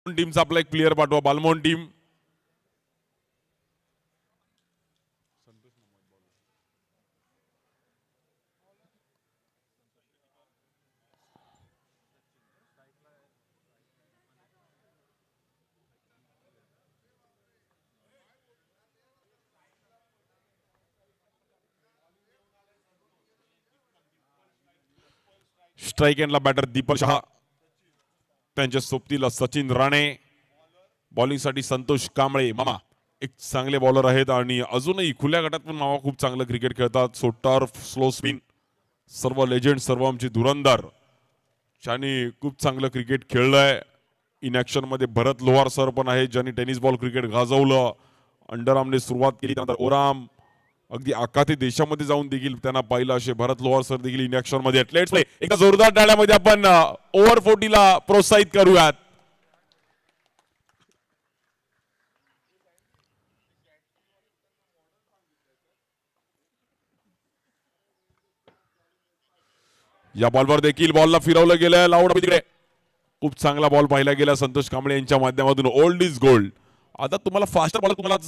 टीमचा आपला एक प्लेयर पाठवा. बालमोहन टीम. स्ट्राइक एंडला बॅटर दीपक शहा. त्यांच्या सोबतीला सचिन राणे. बॉलिंगसाठी संतोष कांबळे मामा एक चांगले बॉलर आहेत आणि अजूनही खुल्या गटात पण मामा खूप चांगलं क्रिकेट खेळतात. सो टर्फ, स्लो स्पिन, सर्व लेजेंड, सर्व आमचे धुरंदार ज्यांनी खूप चांगलं क्रिकेट खेळलंय. इन ऍक्शन मध्ये भरत लोहार सर पण आहेत ज्यांनी टेनिस बॉल क्रिकेट गाजवलं. अंडरआर्मने सुरुवात केली, त्यानंतर ओराम, अगदी आखाती देशामध्ये जाऊन देखील त्यांना पाहिलं असे भरत लोहार सर देखील इन ऍक्शन मध्ये. Let's play. एकदा जोरदार टाळ्यामध्ये आपण ओव्हर 40 ला प्रोत्साहित करूयात. या बॉलवर देखील बॉलला फिरवलं गेलं. लाऊड तिकडे खूप चांगला बॉल पाहिला गेला संतोष कांबळे यांच्या माध्यमातून. Old is gold. आता तुम्हाला फास्टर बॉल तुम्हाला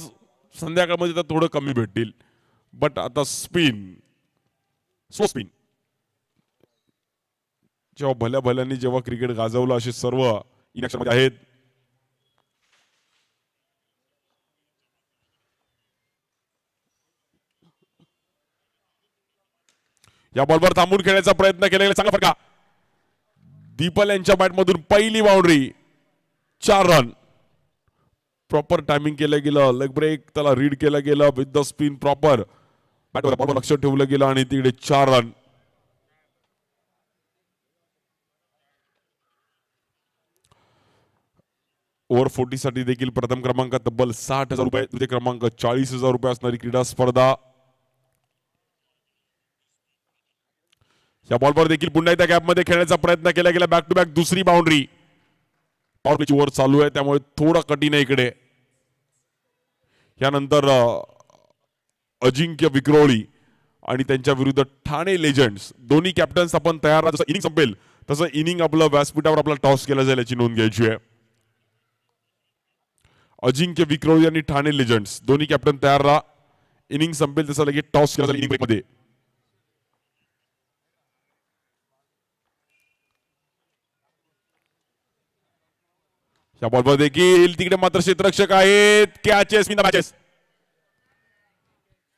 संध्याकाळमध्ये तर थोडं कमी भेटतील, बट आता स्पिन, स्लो स्पिन जेव्हा भल्या भल्यांनी जेव्हा क्रिकेट गाजवलं असे सर्व इनॅक्शन मध्ये आहेत. या बॉलवर थांबून खेळण्याचा प्रयत्न केला गेला. चांगला फटका. दीपल यांच्या बॅटमधून पहिली बाउंड्री. 4 रन. प्रॉपर टायमिंग केलं गेलं. लेग ब्रेक त्याला रीड केलं गेलं विथ द स्पिन प्रॉपर. बॅटवर लक्ष ठेवलं गेलं आणि तिकडे 4 रन. ओव्हर 40 साठी देखील प्रथम क्रमांक तब्बल 60,000 रुपये, द्वितीय क्रमांक 40,000 रुपये असणारी क्रीडा स्पर्धा. या बॉलवर देखील पुन्हा एकदा गॅपमध्ये खेळण्याचा प्रयत्न केला गेला. बॅक टू बॅक दुसरी बाउंड्री. पॉवर प्लेची ओव्हर चालू आहे त्यामुळे थोडा कठीण आहे इकडे. यानंतर अजिंक्य विक्रोळी आणि त्यांच्या विरुद्ध ठाणे लेजंड्स दोन्ही कॅप्टन्स आपण तयार. जसं इनिंग संपेल तसं इनिंग आपलं व्यासपीठावर आपला टॉस केला जाईल याची नोंद घ्यायची आहे. अजिंक्य विक्रोळी आणि ठाणे लेजंड्स दोन्ही कॅप्टन तयार राहा. इनिंग संपेल तसं लगेच टॉस केला जाईल इनिंग मध्ये. या बॉलवर देखील तिकडे मात्र क्षेत्ररक्षक आहेत. Catches in the matches.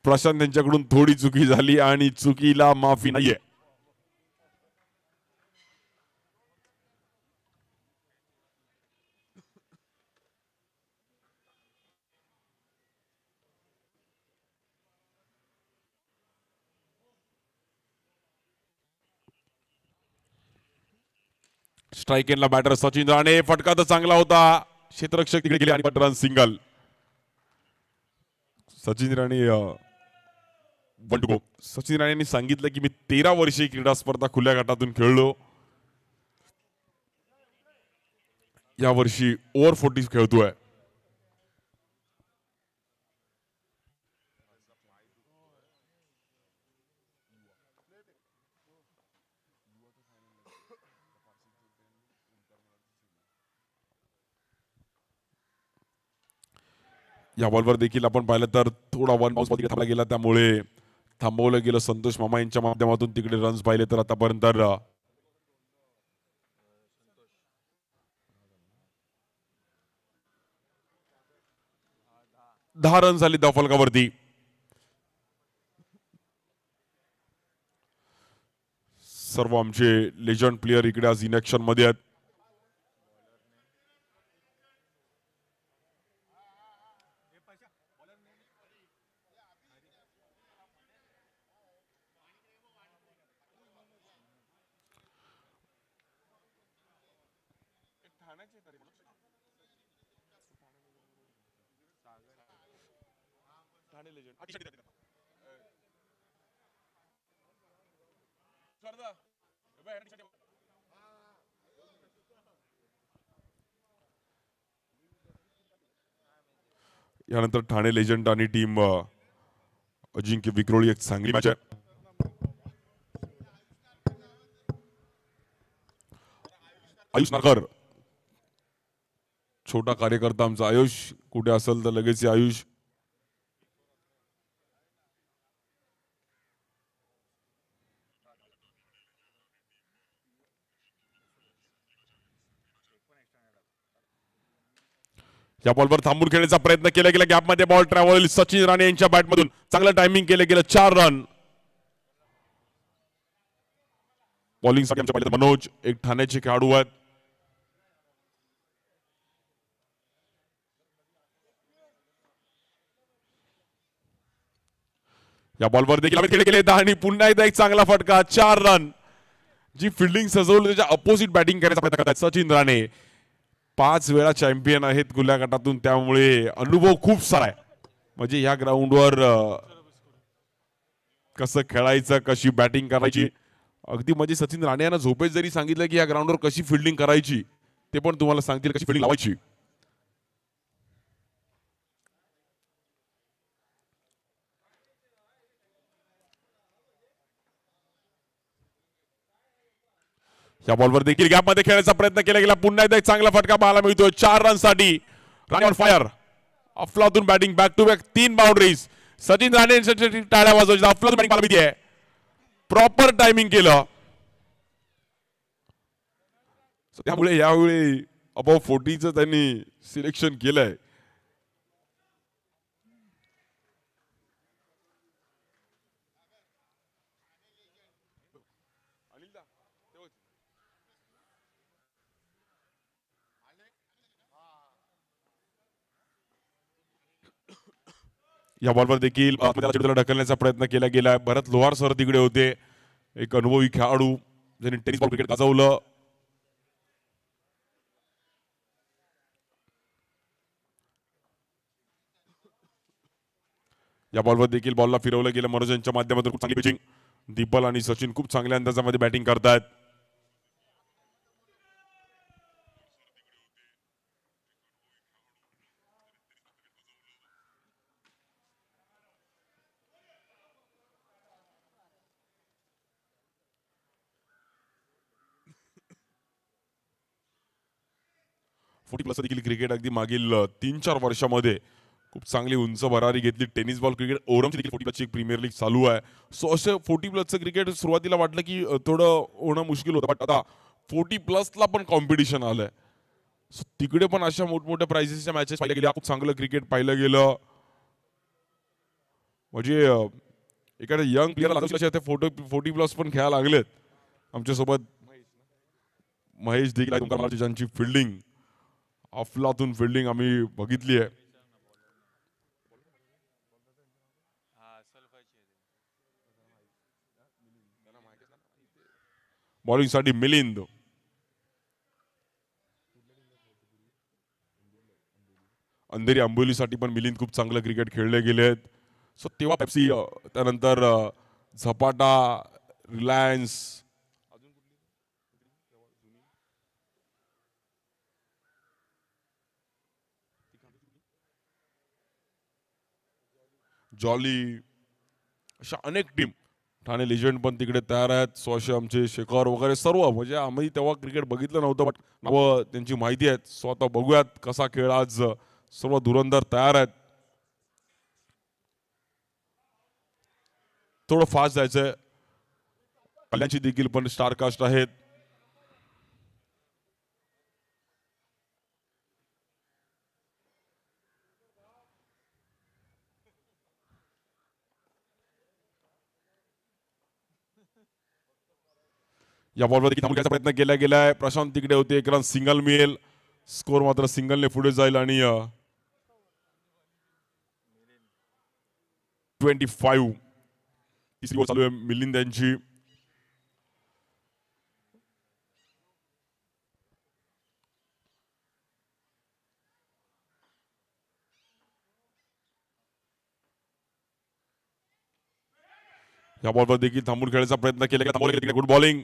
Prashant यांच्याकडून थोडी चुकी झाली आणि चुकीला माफी नाहीये. स्ट्राइक एंडला बॅटर सचिन राणे. फटका तर चांगला होता. क्षेत्ररक्षक तिकडे गेले आणि रन सिंगल. सचिन राणे सचिन राणेंनी सांगितलं की मी 13 वर्षे क्रीडा स्पर्धा खुल्या गटातून खेळलो. या वर्षी ओव्हर 40 खेळतोय. या बॉलवर देखील आपण पाहिलं तर थोडा वन बाउन्स तिकडे थांबला गेला त्यामुळे थांबवलं गेलं. संतोष मामा यांच्या माध्यमातून तिकडे रन्स पाहिले तर आतापर्यंत 10 रन झाली त्या फलकावरती. सर्व आमचे लेजंड प्लेयर इकडे आज इन ऍक्शन मध्ये आहेत. यानंतर ठाणे लेजंड आणि टीम अजिंक्य विक्रोळी एक चांगली मॅच आहे. आयुष नागर छोटा कार्यकर्ता आमचा आयुष कुठे असेल तर लगेच आयुष. या बॉलवर थांबून खेळण्याचा प्रयत्न केला गेला. गॅपमध्ये बॉल ट्रॅव्हल. सचिन राणे यांच्या बॅटमधून चांगलं टायमिंग केलं गेलं. 4 रन. बॉलिंगसाठी आमच्या पहिले मनोज एक ठाण्याचे खेळाडू आहेत. या बॉलवर देखील खेळ केले आणि पुन्हा एकदा एक चांगला फटका. 4 रन. जी फिल्डिंग सजवली त्याच्या अपोजिट बॅटिंग करण्याचा प्रयत्न करतात सचिन राणे. 5 वेळा चॅम्पियन आहेत खुल्या गटातून, त्यामुळे अनुभव खूप सारा आहे. म्हणजे या ग्राउंडवर कसं खेळायचं, कशी बॅटिंग करायची, अगदी म्हणजे सचिन राणे यांना झोपेत जरी सांगितलं की या ग्राउंडवर कशी फिल्डिंग करायची ते पण तुम्हाला सांगतील, कशी फिल्डिंग लावायची. या बॉलवर देखील गॅपमध्ये खेळण्याचा प्रयत्न केला गेला. पुन्हा एकदा एक चांगला फटका पाहायला मिळतोय 4 रनसाठी. Rane on fire. अफलातून batting back to back 3 boundaries. Sachin Rane यांच्यासाठी टाळ्या वाजवायच्या. अफलातून बॅटिंग पाहायला मिळते. प्रॉपर टायमिंग केलं. त्यामुळे यावेळी अबाव 40चं त्यांनी सिलेक्शन केलंय. या बॉलवर देखील ढकलण्याचा प्रयत्न केला गेला. भरत लोहार सर तिकडे होते, एक अनुभवी खेळाडू ज्यांनी टेनिस बॉल क्रिकेट गाजवलं. या बॉलवर देखील बॉलला फिरवलं गेलं मनोज यांच्या माध्यमातून. खूप चांगली पिचिंग. दीपल आणि सचिन खूप चांगल्या अंदाजामध्ये बॅटिंग करतात. फोर्टी प्लस देखील क्रिकेट अगदी मागील 3-4 वर्षामध्ये खूप चांगली उंच भरारी घेतली. टेनिस बॉल क्रिकेट ओरमची देखील 40 प्लसची एक प्रीमियर लीग चालू आहे. सो असं 40 प्लसचं क्रिकेट सुरुवातीला वाटलं की थोडं होणं मुश्किल होतं, बट आता 40 प्लसला पण कॉम्पिटिशन आलंय. सो तिकडे पण अशा मोठमोठ्या प्राइजेसच्या मॅचेस पाहिल्या गेल्या. खूप चांगलं क्रिकेट पाहिलं गेलं. म्हणजे एखाद्या यंग प्लेअरला 40 प्लस पण खेळायला लागलेत. आमच्यासोबत महेश देखील ज्यांची फिल्डिंग अफलातून फिल्डिंग आम्ही बघितली आहे. बॉलिंगसाठी मिलिंद. अंधेरी आंबोलीसाठी पण मिलिंद खूप चांगलं क्रिकेट खेळले गेले आहेत. सो तेव्हा पेप्सी, त्यानंतर झपाटा, रिलायन्स, जॉली, अशा अनेक टीम. ठाणे लेजंड पण तिकडे तयार आहेत. सो आमचे शेखर वगैरे सर्व, म्हणजे आम्ही तेव्हा क्रिकेट बघितलं नव्हतं, बट नावं त्यांची माहिती आहेत. सो आता बघूयात कसा खेळ आज. सर्व धुरंधर तयार आहेत. थोडं फास्ट जायचंय. कल्याणची देखील पण स्टारकास्ट आहेत. या बॉलवर देखील थांबण्याचा प्रयत्न केला गेलाय. प्रशांत तिकडे होते. एक रन सिंगल मिळेल. स्कोर मात्र सिंगलने पुढे जाईल आणि 25. तिसरी बॉल चालू आहे मिलिंद यांची. या बॉलवर देखील थांबून खेळायचा प्रयत्न केला गेला. Good bowling.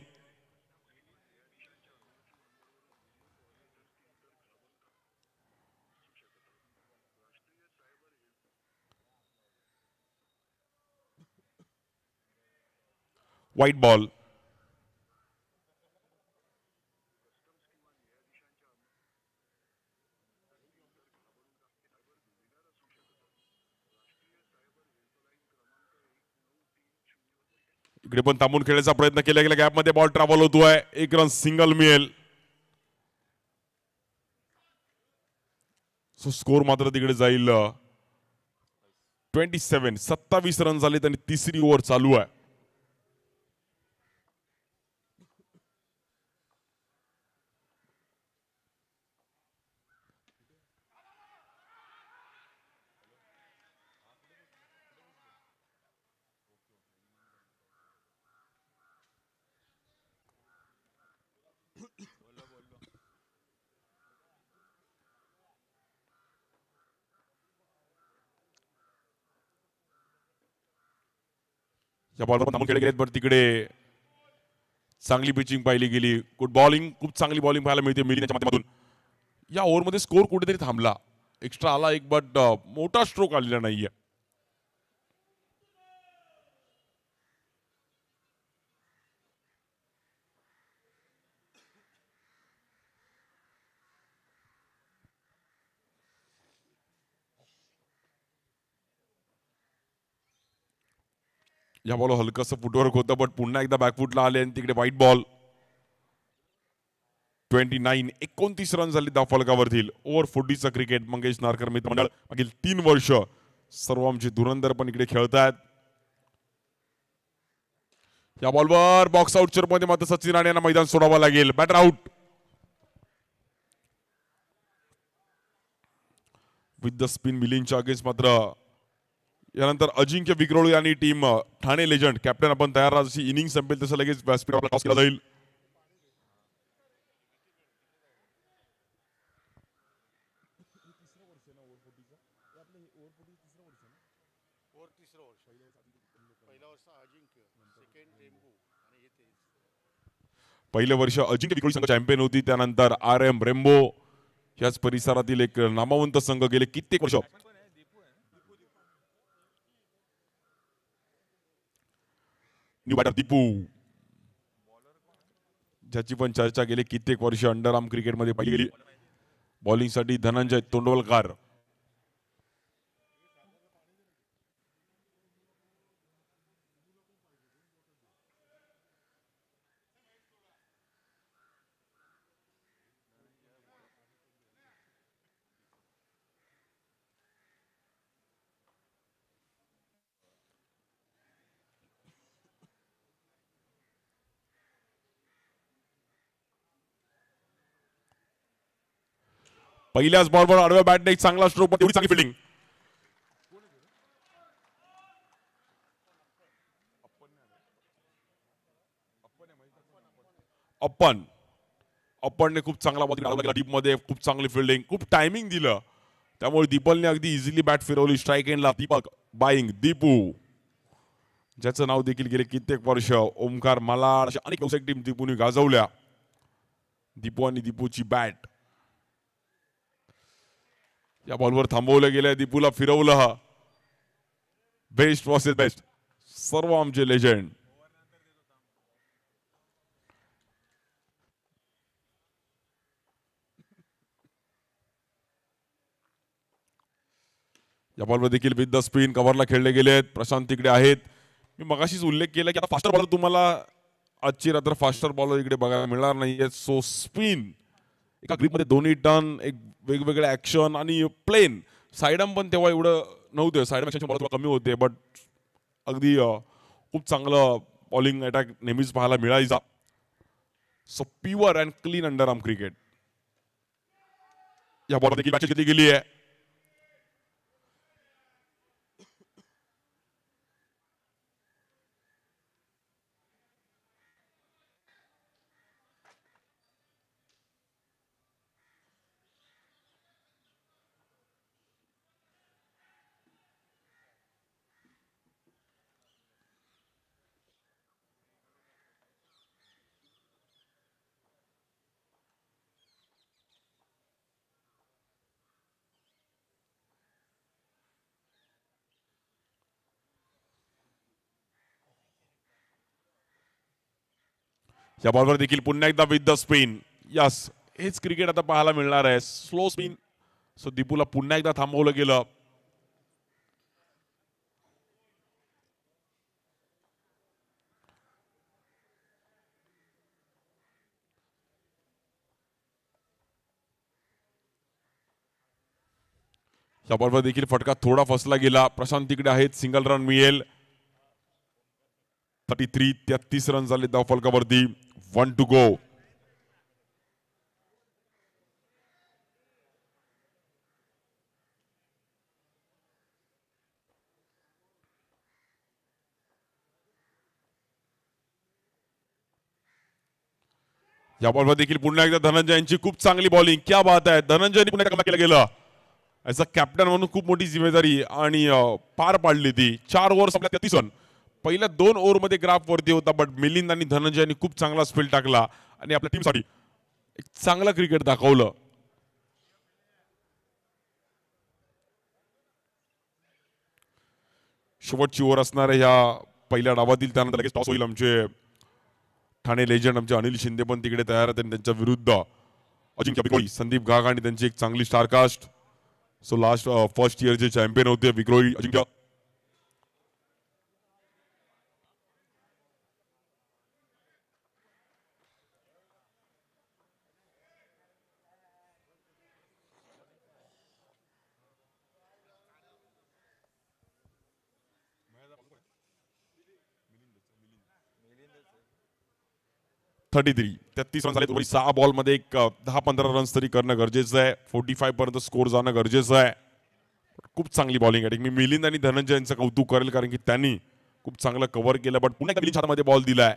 White ball. इकडे पण थांबून खेळण्याचा प्रयत्न केला गेला, गॅपमध्ये बॉल ट्रॅव्हल होतोय, एक रन सिंगल मिळेल. सो स्कोर मात्र तिकडे जाईल 27 रन झालेत आणि तिसरी ओव्हर चालू आहे. या बॉलवर थांबून खेळले गेलेत, पण तिकडे चांगली पिचिंग पाहिली गेली. गुड बॉलिंग, खूप चांगली बॉलिंग पाहायला मिळते मिली त्यांच्या माध्यमातून. या ओव्हरमध्ये स्कोर कुठेतरी थांबला, एक्स्ट्रा आला एक, बट मोठा स्ट्रोक आलेला नाहीये. या बॉल हलकंसं फुटवर्क होतं, बट पुन्हा एकदा बॅकफुटला आले आणि तिकडे व्हाईट बॉल. 29 रन झाले धाव फलकावरतील. ओव्हर 40चं क्रिकेट. मंगेश नारकर मित्रमंडळ मागील 3 वर्ष सर्व आमचे धुरंधर पण इकडे खेळतायत. या बॉलवर बॉक्स आउटच्या मध्ये मात्र सचिन राणे यांना मैदान सोडावं लागेल. Batter out with the spin. मिलिंदच्या अगेन्स्ट मात्र यानंतर अजिंक्य विक्रोळी आणि टीम ठाणे लेजंड कॅप्टन आपण तयार राहा. जशी इनिंग संपेल तसं लगेच व्यासपीठ आपला टॉस केला जाईल. पहिलं वर्ष अजिंक्य विक्रोळी संघ चॅम्पियन होती, त्यानंतर RM रेम्बो याच परिसरातील एक नामवंत संघ गेले कित्येक वर्ष. न्यू बॅटर दीपू, ज्याची पण चर्चा गेली कित्येक वर्ष अंडरआर्म क्रिकेटमध्ये पाहिली गेली. बॉलिंगसाठी धनंजय तोंडवलकर. पहिल्याच बॉलवर आडव्या बॅटने एक चांगला स्ट्रोक, पण तेवढी चांगली फिल्डिंग. अपनने खूप चांगला बॉल केला डीप मध्ये, खूप चांगली फिल्डिंग, खूप टायमिंग दिलं, त्यामुळे दीपलने अगदी इझिली बॅट फिरवली स्ट्राईक एंडला. दीपक बाईंग दीपू, ज्याचं नाव देखील गेले कित्येक वर्ष ओमकार मलाड अशा अनेक व्यावसायिक टीम दीपूने गाजवल्या. दीपू आणि दीपूची बॅट. या बॉलवर थांबवलं गेलं, दीपूला फिरवलं. बेस्ट वर्सेस बेस्ट, सर्व आमचे लेजंड. या बॉलवर देखील विथ द स्पिन कव्हरला खेळले गेलेत. प्रशांत तिकडे आहेत. मी मगाशीच उल्लेख केला की आता फास्टर बॉलर तुम्हाला आजची रात्र फास्टर बॉलर इकडे बघायला मिळणार नाहीये. सो स्पिन एका ग्रीपमध्ये दोन्ही टर्न, एक वेगवेगळे ऍक्शन आणि प्लेन साईडम पण तेव्हा एवढं नव्हतं. साईडम ऍक्शन बॉल कमी होते, बट अगदी खूप चांगलं बॉलिंग अटॅक नेहमीच पाहायला मिळायचा. So pure and clean underarm cricket. या बॉल देखील बॅट घेतली गेली आहे. या बॉलवर देखील पुन्हा एकदा विथ द स्पिन. यस, हेच क्रिकेट आता पाहायला मिळणार आहे. Slow spin. सो दीपूला पुन्हा एकदा थांबवलं गेलं. या बॉलवर देखील फटका थोडा फसला गेला. प्रशांत तिकडे आहेत, सिंगल रन मिळेल. 33 रन झाले धाव फलकावरती. 1 to go. या बॉलवर देखील पुन्हा एकदा धनंजय यांची खूप चांगली बॉलिंग. क्या बात आहे. धनंजयने पुन्हा एकदा केलं गेलं. ॲज अ कॅप्टन म्हणून खूप मोठी जिम्मेदारी आणि पार पाडली ती. 4 ओव्हर संपल्या 33 रन. पहिल्या 2 ओव्हरमध्ये ग्राफ वरती होता, बट मिलिंद आणि धनंजयनी खूप चांगला स्पेल टाकला आणि आपल्या टीमसाठी एक चांगलं क्रिकेट दाखवलं. शेवटची ओव्हर असणार आहे ह्या पहिल्या डावातील. त्यानंतर लगेच टॉस होईल. आमचे ठाणे लेजंड आमचे अनिल शिंदे पण तिकडे तयार आहेत. त्यांच्या विरुद्ध अजिंक्य विक्रोळी, संदीप घाग आणि त्यांची एक चांगली स्टारकास्ट. सो लास्ट फर्स्ट इयरचे चॅम्पियन होते विक्रोळी अजिंक्य. थर्टी 33 रन झाले. 6 बॉलमध्ये एक 10-15 रन्स तरी करणं गरजेचं आहे. 45 पर्यंत स्कोर जाणं गरजेचं आहे. खूप चांगली बॉलिंग आहे. मी मिलिंद आणि धनंजय यांचं कौतुक करेल, कारण की त्यांनी खूप चांगलं कव्हर केलं. बट पुन्हा मिलिंद हातामध्ये बॉल दिलाय.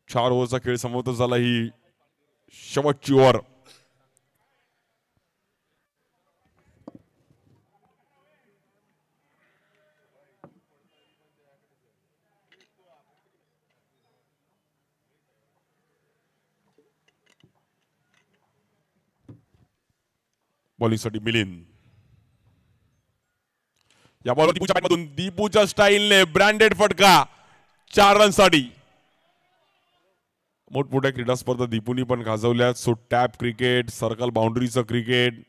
4 ओव्हरचा खेळ समाप्त झाला. ही शेवटची ओव्हर. बॉलिंगसाठी मिलिंद. या बॉलवर दीपूच्या बॅटमधून दीपूच्या स्टाईलने ब्रँडेड फटका 4 रनसाठी. मोठमोठ्या क्रीडा स्पर्धा दीपूनी पण गाजवल्यात. सो टॅप क्रिकेट, सर्कल बाउंड्रीचं क्रिकेट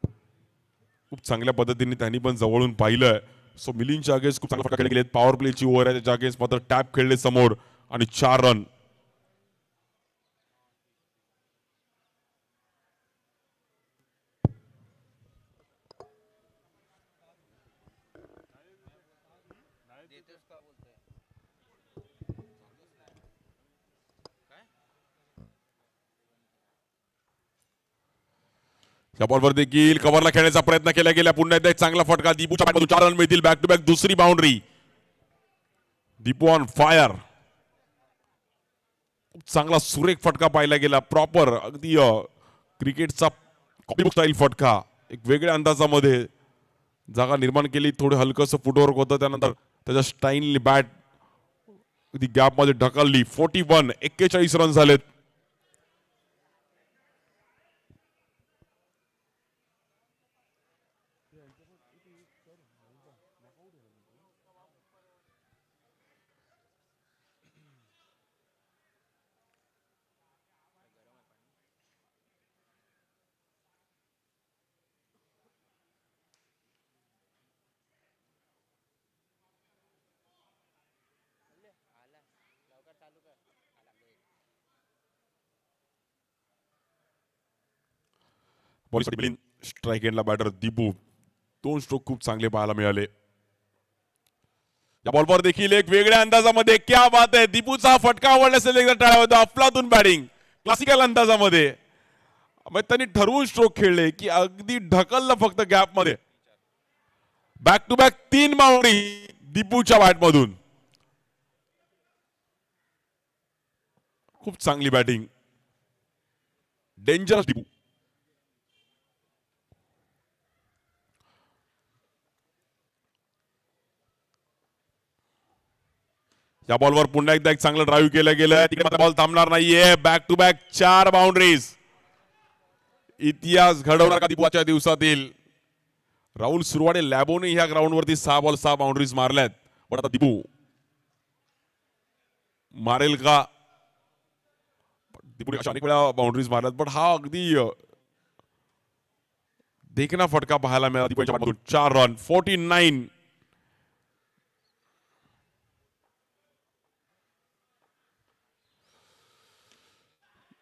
खूप चांगल्या पद्धतीने त्यांनी पण जवळून पाहिलंय. सो मिलिंदच्या अगेन्स्ट खूप चांगला फटका खेळले गेलेत. पॉवर प्लेची ओव्हर आहे, त्याच्या अगेन्स्ट मात्र टॅप खेळले समोर आणि 4 रन. या बॉलवर देखील कव्हरला खेळण्याचा प्रयत्न केला गेला. पुन्हा एकदा एक चांगला फटका. दीपूच्या बॅटमधून 4 रन मिळतील. बॅक टू बॅक दुसरी बाउंड्री. Deepu on fire. चांगला सुरेख फटका पाहायला गेला. प्रॉपर अगदी क्रिकेटचा कॉपीबुक स्टाईल फटका. एक वेगळ्या अंदाजामध्ये जागा निर्माण केली. थोडं हलकंसं फुटवर्क होतं. त्यानंतर त्याच्या स्टाईलने बॅट अगदी गॅप मध्ये ढकलली. 41 रन झालेत. बॉलिंगसाठी मिलिंद, स्ट्राईक एंडला बॅटर दीपू. 2 स्ट्रोक खूप चांगले पाहायला मिळाले. या बॉलवर देखील एक वेगळ्या अंदाजामध्ये. क्या बात आहे. दीपूचा फटका आवडला असेल एकदा टाळ्या होता. अफलातून बॅटिंग क्लासिकल अंदाजामध्ये. त्यांनी ठरवून स्ट्रोक खेळले की अगदी ढकललं फक्त गॅप मध्ये. बॅक टू बॅक 3 बाउंड्री दीपूच्या बॅटमधून. खूप चांगली बॅटिंग. डेंजरस दीपू. या बॉलवर पुन्हा एकदा एक चांगलं ड्राईव्ह केलं गेलं. तिकडे बॉल थांबणार नाहीये. Back to back 4 boundaries. इतिहास घडवणार का दीपूच्या दिवसातील. राहुल सुरवाडे लॅबोने ह्या ग्राउंडवरती 6 बॉल 6 बाउंड्रीज मारल्यात. पण आता दीपू मारेल का. दीपूने अशा अनेक वेळा बाउंड्रीज मारल्यात, पण हा अगदी देखना फटका पाहायला मिळाला दीपूच्या बॅटमधून. 4 रन. 49.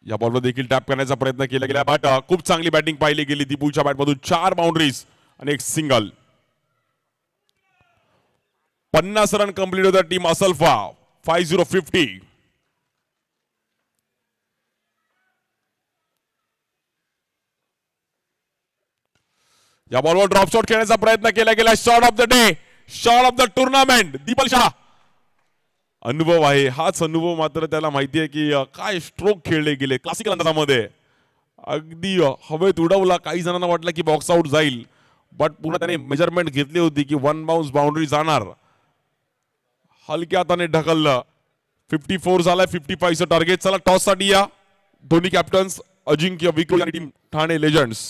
या बॉलवर देखील टॅप करण्याचा प्रयत्न केला गेला बट खूप चांगली बॅटिंग पाहिली गेली दीपूच्या बॅटमधून 4 बाउंड्रीज आणि एक सिंगल. 50 रन कंप्लीट होता टीम असल्फा 50-50. या बॉलवर ड्रॉप शॉट खेळण्याचा प्रयत्न केला गेला. Shot of the day, shot of the tournament the people Shah. अनुभव आहे, हाच अनुभव मात्र त्याला माहिती आहे की काय स्ट्रोक खेळले गेले क्लासिकल अंदाजामध्ये. अगदी हवेत उडवला. काही जणांना वाटलं की बॉक्स आउट जाईल बट पुन्हा त्याने मेजरमेंट घेतली होती की 1 बाउन्स बाउंड्री जाणार. हलक्या हाताने ढकललं. 54 झालाय. 55चं टार्गेट. चला टॉस साठी या दोन्ही कॅप्टन्स अजिंक्य विक्रोळी आणि टीम ठाणे लेजंड्स.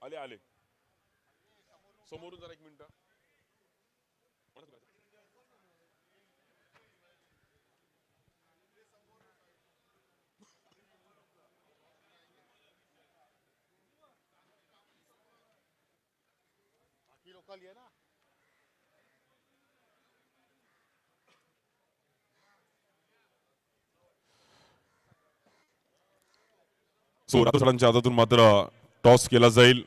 आले आले समोरून जरा एक मिनिट. सो राठोड सरांच्या हातातून मात्र टॉस केला जाईल.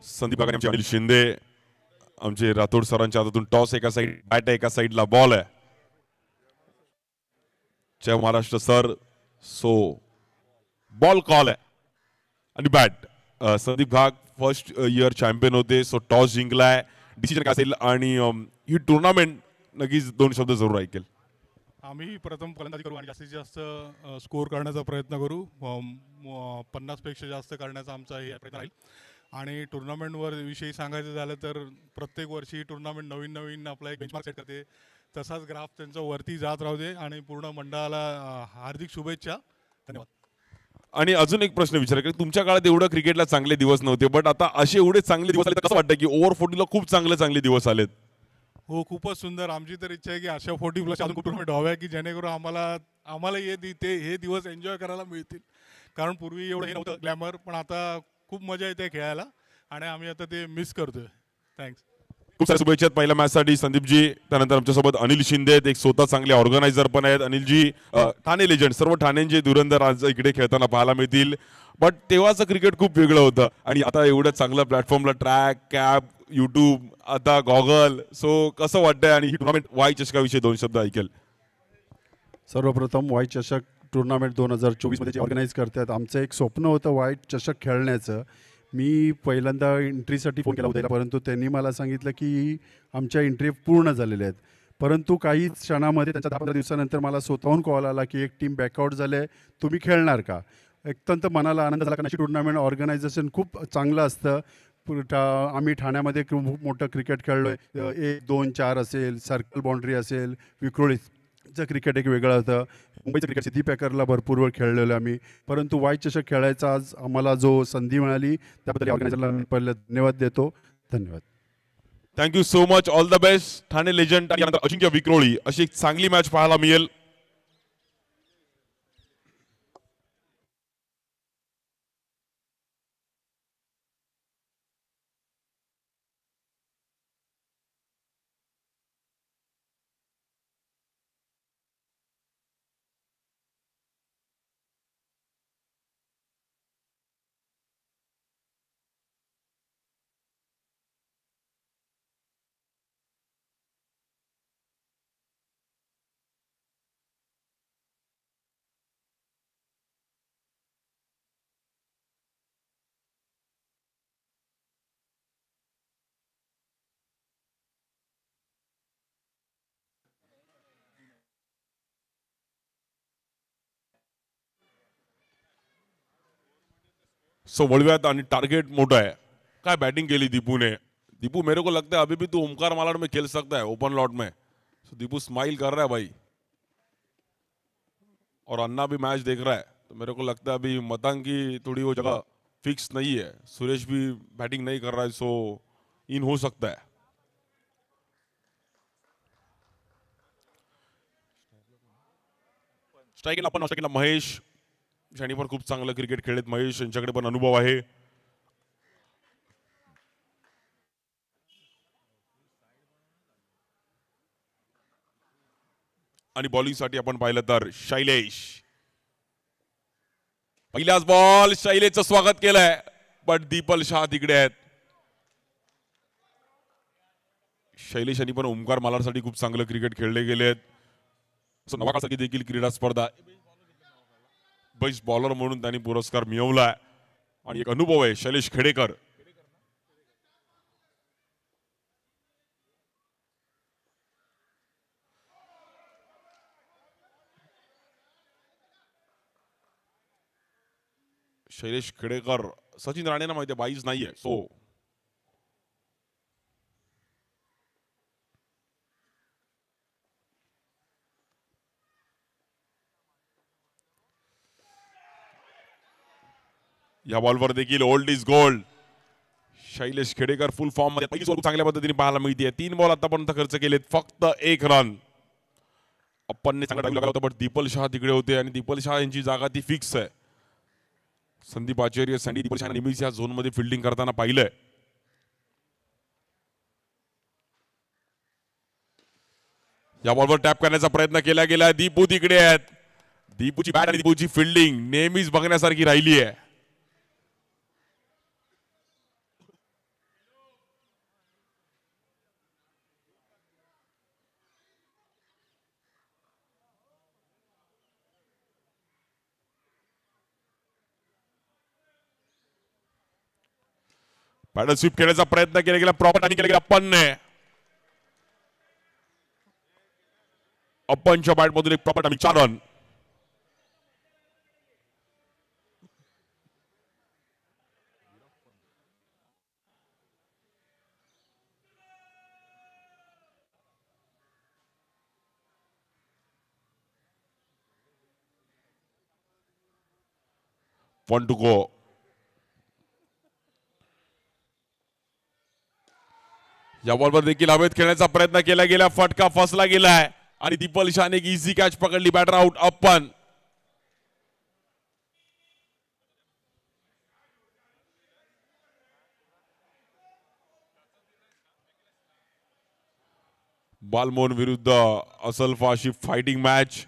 संदीप काका आमचे अनिल शिंदे आमचे राठोड सरांच्या हातातून टॉस एका साइड बॅट आहे, एका साइडला बॉल आहे. जय Maharashtra sir. So ball call आहे आणि bat. Sandeep Ghag first year champion होते. सो टॉस जिंकलाय. डिसिजन काय असेल आणि ही टुर्नामेंट नक्कीच 2 शब्द जरूर ऐकेल. आम्ही प्रथम फलंदाजी करू आणि जास्तीत जास्त स्कोर करण्याचा प्रयत्न करू. 50 पेक्षा जास्त करण्याचा आमचा हे प्रयत्न राहील. आणि टुर्नामेंटवर विषयी सांगायचं झालं तर प्रत्येक वर्षी टुर्नामेंट नवीन नवीन आपला एक बेंचमार्क सेट करते. तसाच ग्राफ त्यांचा वरती जात राहू दे आणि पूर्ण मंडळाला हार्दिक शुभेच्छा. धन्यवाद. आणि अजून एक प्रश्न विचारायचा की तुमच्या काळात एवढं क्रिकेटला चांगले दिवस नव्हते बट आता असे एवढे चांगले दिवस आले तर कसं वाटतं की ओव्हर 40ला खूप चांगले दिवस आलेत. हो खूपच सुंदर. आमची तर इच्छा आहे की अशा 40+ अजून टुर्नामेंट व्हाव्या की जेणेकरून आम्हाला हे दिवस एन्जॉय करायला मिळतील. कारण पूर्वी एवढं हे नव्हतं ग्लॅमर पण आता खूप मजा येते खेळायला आणि आम्ही आता ते मिस करतोय. थँक्स. खूप साऱ्या शुभेच्छा पहिल्या मॅचसाठी संदीपजी. त्यानंतर आमच्यासोबत अनिल शिंदे आहेत, एक स्वतः चांगले ऑर्गनायझर पण आहेत. अनिलजी ठाणे लेजंड. सर्व ठाण्यांचे धुरंधर आज इकडे खेळताना पाहायला मिळतील. बट तेव्हाचं क्रिकेट खूप वेगळं होतं आणि आता एवढं चांगलं प्लॅटफॉर्मला ट्रॅक कॅप युट्यूब आता गॉगल. सो कसं वाटतंय आणि ही टुर्नामेंट वाय चषकाविषयी 2 शब्द ऐकेल. सर्वप्रथम वाय चषक टुर्नामेंट 2024 मध्ये जे ऑर्गनाईज करतात आमचं एक स्वप्न होतं वाय चषक खेळण्याचं. मी पहिल्यांदा एंट्रीसाठी फोन केला होता परंतु त्यांनी मला सांगितलं की आमच्या एंट्री पूर्ण झालेल्या आहेत. परंतु काही क्षणामध्ये त्याच्या 10-15 दिवसानंतर मला स्वतःहून कॉल आला की एक टीम बॅकआउट झाले आहे, तुम्ही खेळणार का. अत्यंत मनाला आनंद झाला कारण अशी टुर्नामेंट ऑर्गनायझेशन खूप चांगलं असतं. आम्ही ठाण्यामध्ये खूप मोठं क्रिकेट खेळलो आहे. 1, 2, 4 असेल, सर्कल बाउंड्री असेल, विक्रोळीचं क्रिकेट एक वेगळं होतं. मुंबईचं क्रिकेट सिद्धी पॅकरला भरपूर वेळ खेळलेलो आम्ही. परंतु वाय चषक खेळायचा आज आम्हाला जो संधी मिळाली त्याबद्दल ऑर्गनायझरला पहिले धन्यवाद देतो. धन्यवाद. Thank you so much. All the best. Thane legend आणि यानंतर अजिंक्य विक्रोळी अशी एक चांगली मॅच पाहायला मिळेल. सो वळव्यात आणि टार्गेट मोठा है. काय बैटिंग केली दीपू ने. दीपू मेरे को लगता है अभी भी तू ओमकार मालाड में खेल सकता है ओपन लॉट में. सो दीपू स्माइल कर रहा है भाई और अन्ना भी मैच देख रहा है. तो मेरे को लगता है अभी मतंग की थोड़ी वो जगह फिक्स नहीं है. सुरेश भी बैटिंग नहीं कर रहा है सो इन हो सकता है. स्ट्राईकला आपण स्ट्राईकला महेश यांनी पण खूप चांगलं क्रिकेट खेळलेत. महेश यांच्याकडे पण अनुभव आहे. आणि बॉलिंगसाठी आपण पाहिलं तर शैलेश. पहिलाच बॉल शैलेशचं स्वागत केलंय, पण दीपल शाह तिकडे आहेत. शैलेश यांनी पण ओमकार मालाडसाठी खूप चांगलं क्रिकेट खेळले गेलेत. नवाकासाठी देखील क्रीडा स्पर्धा बेस्ट बॉलर म्हणून त्यांनी पुरस्कार मिळवलाय आणि एक अनुभव आहे शैलेश खेडेकर. शैलेश खेडेकर सचिन राणेंना माहिती आहे बाईज नाहीये. सो या बॉलवर देखील old is gold. Shailesh Khedekar full form मध्ये पहिली चांगल्या पद्धतीने पाहायला मिळते. 3 बॉल आतापर्यंत खर्च केलेत, फक्त 1 रन. आपण चांगला डायव्ह लागला होता, पण दीपल शाह तिकडे होते आणि दीपल शाह यांची जागा ती फिक्स आहे. संदीप आचार्य सँडी दीपल शाह नेहमीच या झोन मध्ये फिल्डिंग करताना पाहिलंय. या बॉलवर टॅप करण्याचा प्रयत्न केला गेला. दीपू तिकडे आहेत. दीपूची बॅट आणि दीपूची फिल्डिंग नेहमीच बघण्यासारखी राहिली आहे. पॅडल स्वीप खेळण्याचा प्रयत्न केला गेला, प्रॉपर आणि केला गेला अपनने. अपनच्या बॅट मधून एक proper timing 4 run. One to go. या बॉलवर देखील हवेत खेळण्याचा प्रयत्न केला गेला, फटका फसला गेलाय आणि दीपल शाहने एक इझी कॅच पकडली. Batter out. अपन बालमोहन विरुद्ध असलफा अशी फायटिंग मॅच.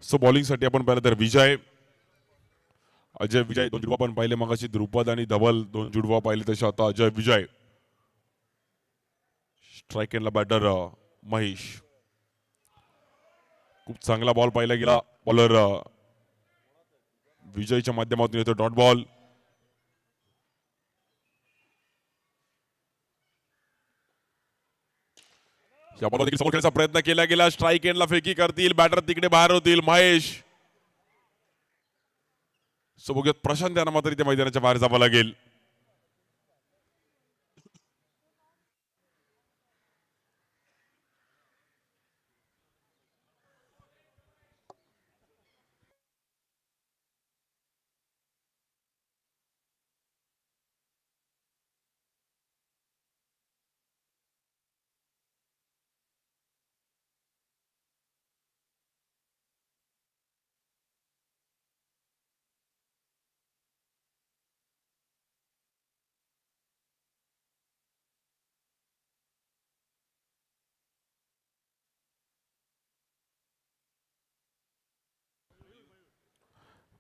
सो बॉलिंग साठी आपण पाहिलं तर विजय, अजय विजय 2 जुडवा आपण पाहिले मगाशी. ध्रुपद आणि धवल 2 जुडवा पाहिले तसे आता अजय विजय. स्ट्राइक एंडला बॅटर महेश. खूप चांगला बॉल पाहिला गेला. बॉलर विजयच्या माध्यमातून येतो डॉट बॉल. या बॉलवर देखील समोर खेळण्याचा प्रयत्न केला गेला. स्ट्राइक एंडला फेकी करतील, बॅटर तिकडे बाहेर होतील. महेश. सो बघूयात प्रशांत यांना मात्र इथे मैदानाच्या बाहेर जावं लागेल.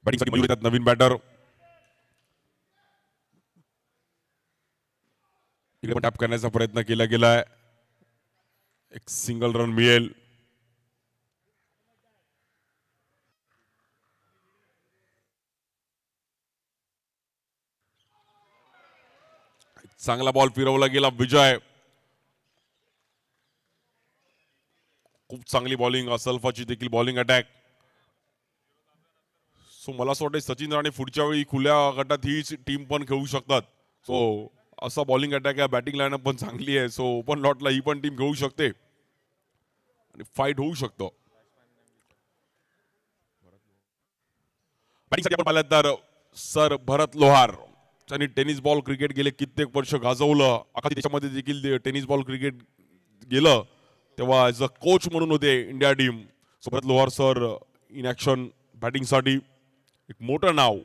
बॅटिंगसाठी मयूर येतात, नवीन बॅटर. इकडे पण टॅप करण्याचा प्रयत्न केला गेलाय. एक सिंगल रन मिळेल. चांगला बॉल फिरवला गेला. विजय खूप चांगली बॉलिंग. असल्फाची देखील बॉलिंग अटॅक. सो मला असं वाटतं सचिन राणे पुढच्या वेळी खुल्या गटात ही टीम पण खेळू शकतात. सो असा बॉलिंग अटॅक आहे. बॅटिंग लाईनअप पण चांगली आहे. सो ओपन लॉटला ही पण टीम घेऊ शकते आणि फाईट होऊ शकतो. बॅटिंगसाठी आपण पाहिलं तर सर भरत लोहार त्यांनी टेनिस बॉल क्रिकेट गेले कित्येक वर्ष गाजवलं. अख्खा देशामध्ये देखील टेनिस बॉल क्रिकेट गेलं तेव्हा ॲज अ कोच म्हणून होते India team. So Bharat Lohar sir in action बॅटिंगसाठी एक मोठं नाव.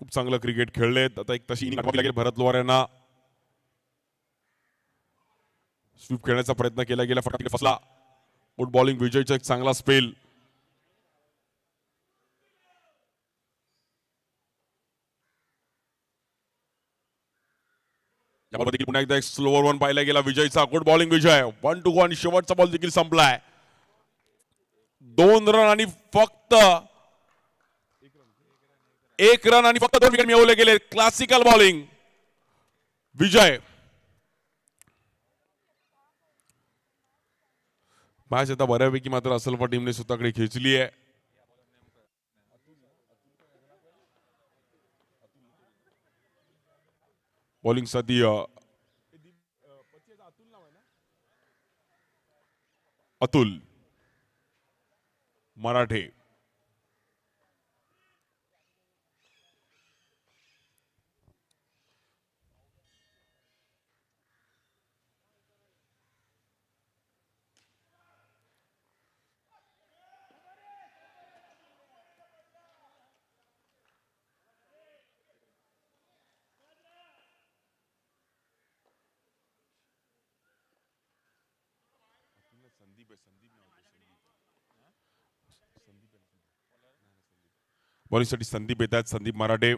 खूप चांगलं क्रिकेट खेळलेत. आता एक तशी इनिंग लागेल भरत लोहार यांना. स्वीप खेळण्याचा प्रयत्न केला गेला. फटाफट फसला. Good bowling. विजयचा एक चांगला स्पेल. यामध्ये पुन्हा एकदा एक स्लोअर वन पाहिला गेला विजयचा. गुड बॉलिंग विजय. 1-2 आणि शेवटचा बॉल देखील संपलाय. 2 रन आणि फक्त 1 रन आणि फक्त 2 विकेट मिळवले गेले. क्लासिकल बॉलिंग विजय. मॅच आता बऱ्यापैकी मात्र असल्फा टीमने स्वतःकडे खेचली आहे. बॉलिंग साठी अतुल मराठे. बॉलिंगसाठी संदीप येत आहेत. संदीप मराठे.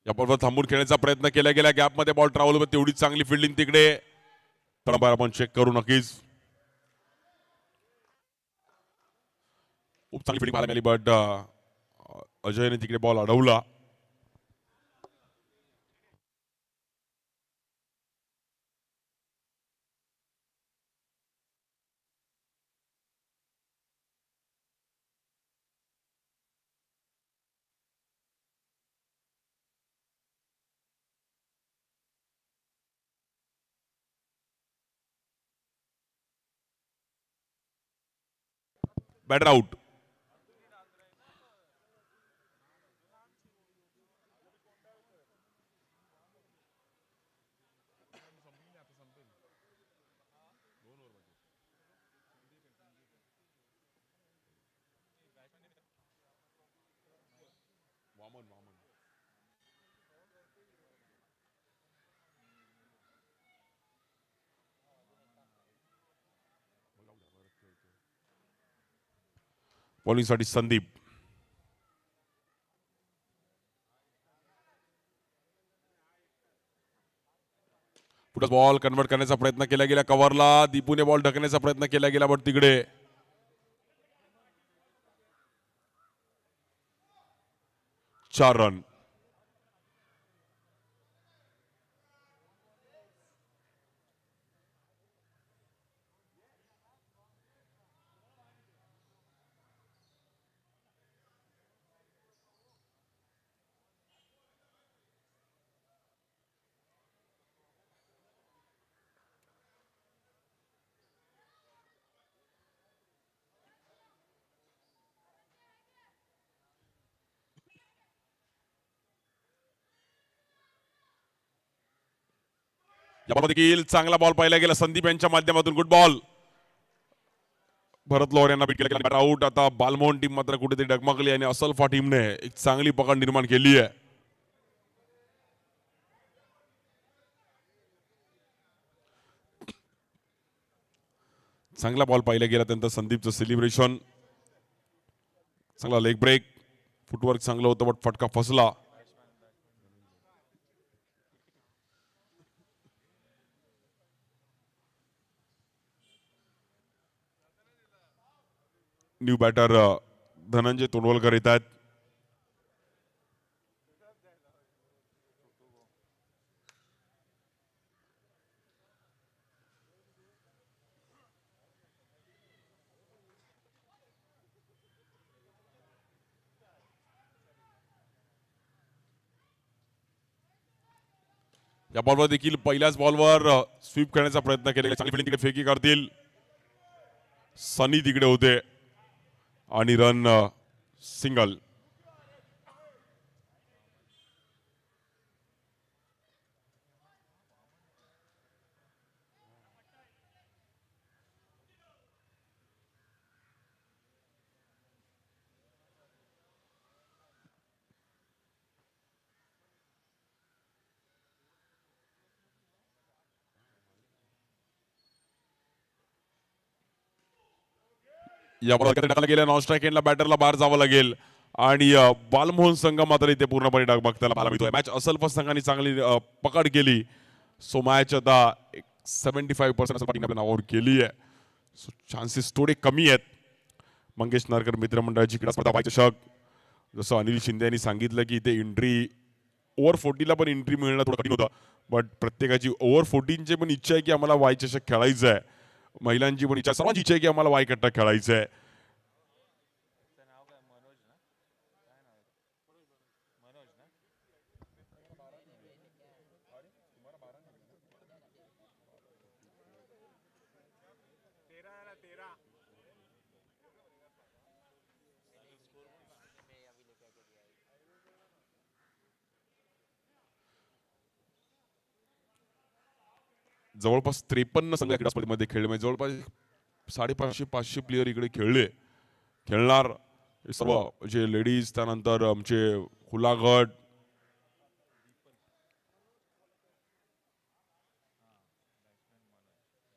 या बॉलवर थांबून खेळण्याचा प्रयत्न केला गेला. गॅपमध्ये बॉल ट्रॅव्हल होत. तेवढीच चांगली फिल्डिंग तिकडे. तर आपण चेक करू नक्कीच. खूप चांगली फिल्डिंग पाहायला मिळाली बट अजयने तिकडे बॉल अडवला. Batter out. बॉलिंगसाठी संदीप. पुढे बॉल कन्वर्ट करण्याचा प्रयत्न केला गेला. कव्हरला दीपूने बॉल ढकलण्याचा प्रयत्न केला गेला बट तिकडे 4 रन. या बॉल देखील चांगला बॉल पाहिला गेला संदीप यांच्या माध्यमातून. Good ball. भरत लोहार यांना बीट केला गेला. आउट. आता बालमोहन टीम मात्र कुठेतरी डगमगली आणि असल्फा टीमने एक चांगली पकड निर्माण केली आहे. चांगला बॉल पाहिला गेला त्यानंतर संदीपचं सेलिब्रेशन. चांगला लेग ब्रेक, फुटवर्क चांगलं होतं बट फटका फसला. न्यू बॅटर धनंजय तोंडवलकर येत आहेत. या बॉलवर देखील पहिल्याच बॉलवर स्वीप करण्याचा प्रयत्न केलेला. चांगली फिल्डिंग तिकडे फेकी करतील. सनी तिकडे होते आणि रन सिंगल. या बॉल गेल्या नॉन स्ट्राईक एंडला बॅटरला बाहेर जावं लागेल आणि बालमोहन संघ मात्र इथे पूर्णपणे डगमगताना पाहायला मिळतोय. मॅच असलफत संघाने चांगली पकड केली. सो मॅच आता 75% आपल्या नावावर केली आहे. सो चान्सेस थोडे कमी आहेत. मंगेश नारकर मित्रमंडळाची क्रीडा स्पर्धा वाय चषक. जसं अनिल शिंदे यांनी सांगितलं की इथे एंट्री ओव्हर 40ला पण एंट्री मिळणं थोडं कठीण होतं. बट प्रत्येकाची ओव्हर 14ची पण इच्छा आहे की आम्हाला वाय चषक खेळायचं आहे. महिलांची पण इच्छा, सर्वांची इच्छा आहे की आम्हाला वाय कट्टा खेळायचं आहे. जवळपास 53 संघ क्रीडा स्पर्धेमध्ये खेळले. म्हणजे जवळपास 550 प्लेयर इकडे खेळणार. सर्व जे लेडीज, त्यानंतर आमचे खुला गट,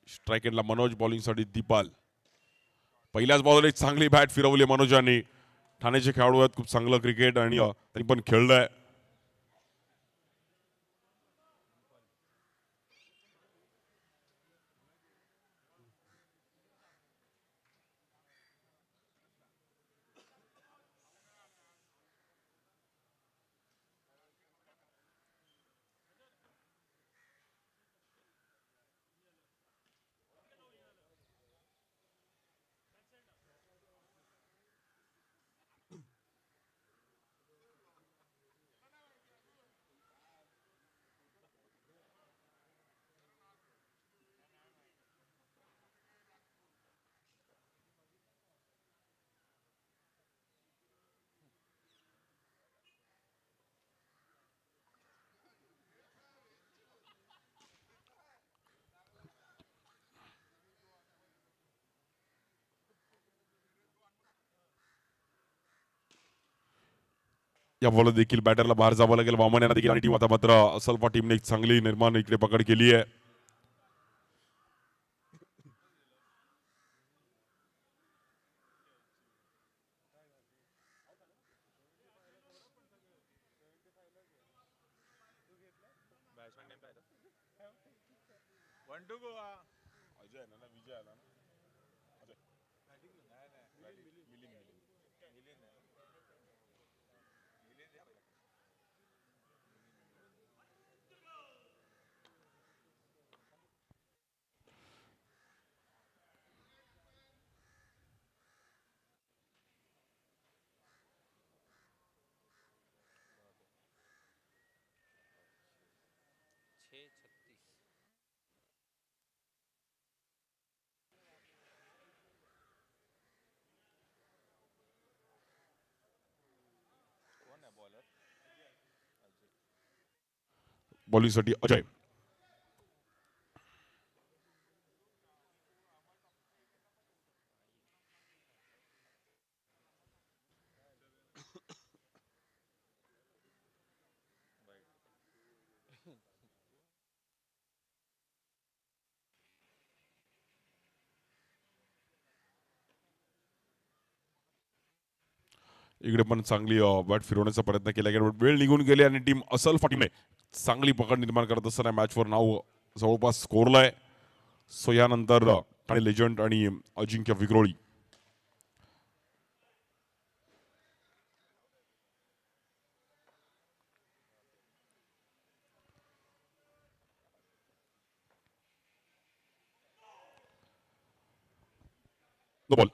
स्ट्राईक एंडला मनोज, बॉलिंगसाठी दीपाल. पहिल्याच बॉलवर एक चांगली बॅट फिरवली मनोजांनी. ठाण्याचे खेळाडू आहेत, खूप चांगलं क्रिकेट आणि त्यांनी पण खेळलंय. या बॉल देखील बॅटरला बाहेर जावं लागेल. वामन यांना देखील आणि टीम आता मात्र असलफा टीमने एक चांगली निर्माण इकडे पकड केली आहे. बॉलिंगसाठी अजय. इकडे पण चांगली बॅट फिरवण्याचा प्रयत्न केला गेला, वेळ निघून गेली आणि टीम असल फाटीने चांगली पकड निर्माण करत असताना मॅचवर नाव जवळपास स्कोरला आहे. सो यानंतर ठाणे लेजंड आणि Ajinkya Vikhroli. No ball.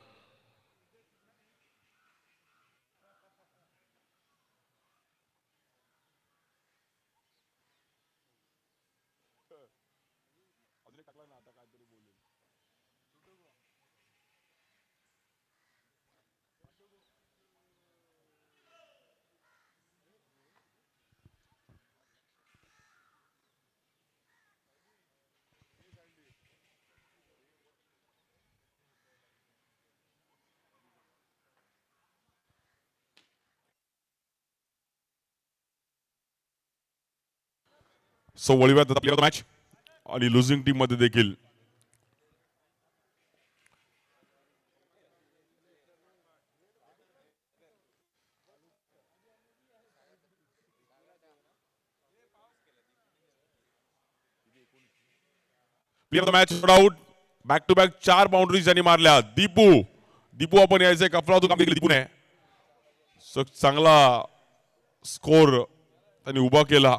So वळीवात आता प्लेअर ऑफ द मॅच आणि लुझिंग टीम मध्ये देखील player of the match out. Back to back 4 boundaries यांनी मारल्या. दीपू आपण यायचं एक अफलातून काम केलं दीपूने. सो चांगला स्कोर त्यांनी उभा केला.